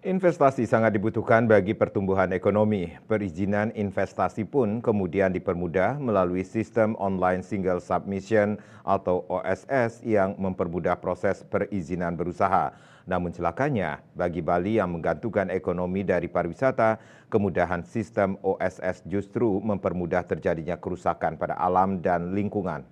Investasi sangat dibutuhkan bagi pertumbuhan ekonomi. Perizinan investasi pun kemudian dipermudah melalui sistem online single submission atau OSS yang mempermudah proses perizinan berusaha. Namun celakanya, bagi Bali yang menggantungkan ekonomi dari pariwisata, kemudahan sistem OSS justru mempermudah terjadinya kerusakan pada alam dan lingkungan.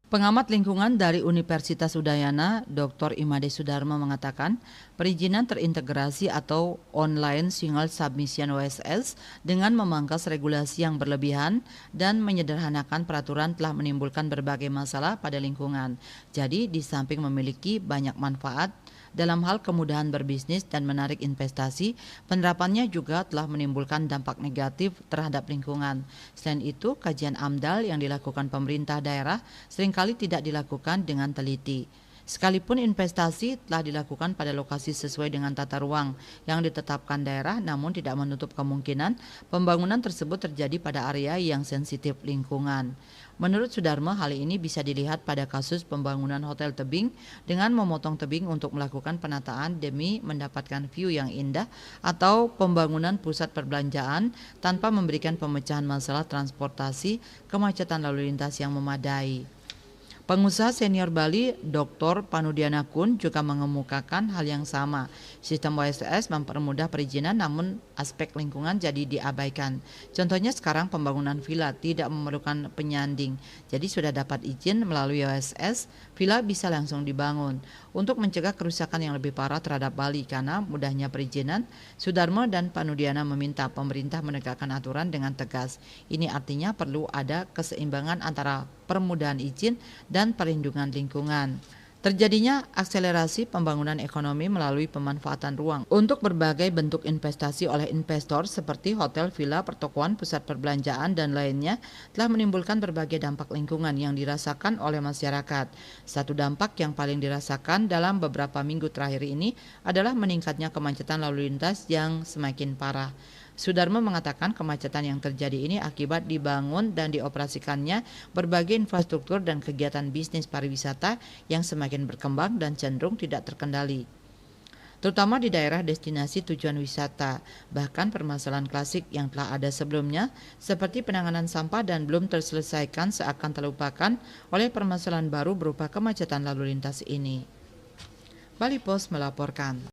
Pengamat lingkungan dari Universitas Udayana, Dr. Imade Sudarmo mengatakan, perizinan terintegrasi atau online single submission OSS dengan memangkas regulasi yang berlebihan dan menyederhanakan peraturan telah menimbulkan berbagai masalah pada lingkungan. Jadi, di samping memiliki banyak manfaat dalam hal kemudahan berbisnis dan menarik investasi, penerapannya juga telah menimbulkan dampak negatif terhadap lingkungan. Selain itu, kajian AMDAL yang dilakukan pemerintah daerah seringkali tidak dilakukan dengan teliti. Sekalipun investasi telah dilakukan pada lokasi sesuai dengan tata ruang yang ditetapkan daerah, namun tidak menutup kemungkinan pembangunan tersebut terjadi pada area yang sensitif lingkungan. Menurut Sudarmo, hal ini bisa dilihat pada kasus pembangunan Hotel Tebing dengan memotong tebing untuk melakukan penataan demi mendapatkan view yang indah, atau pembangunan pusat perbelanjaan tanpa memberikan pemecahan masalah transportasi, kemacetan lalu lintas yang memadai. Pengusaha senior Bali, Dr. Panudiana Kun, juga mengemukakan hal yang sama. Sistem OSS mempermudah perizinan, namun aspek lingkungan jadi diabaikan. Contohnya sekarang pembangunan villa tidak memerlukan penyanding. Jadi sudah dapat izin melalui OSS, villa bisa langsung dibangun. Untuk mencegah kerusakan yang lebih parah terhadap Bali karena mudahnya perizinan, Sudarmo dan Panudiana meminta pemerintah menegakkan aturan dengan tegas. Ini artinya perlu ada keseimbangan antara permudahan izin dan perlindungan lingkungan. Terjadinya akselerasi pembangunan ekonomi melalui pemanfaatan ruang untuk berbagai bentuk investasi oleh investor seperti hotel, villa, pertokoan, pusat perbelanjaan, dan lainnya telah menimbulkan berbagai dampak lingkungan yang dirasakan oleh masyarakat. Satu dampak yang paling dirasakan dalam beberapa minggu terakhir ini adalah meningkatnya kemacetan lalu lintas yang semakin parah. Sudarmo mengatakan kemacetan yang terjadi ini akibat dibangun dan dioperasikannya berbagai infrastruktur dan kegiatan bisnis pariwisata yang semakin berkembang dan cenderung tidak terkendali, terutama di daerah destinasi tujuan wisata. Bahkan permasalahan klasik yang telah ada sebelumnya seperti penanganan sampah dan belum terselesaikan seakan terlupakan oleh permasalahan baru berupa kemacetan lalu lintas ini. Bali Post melaporkan.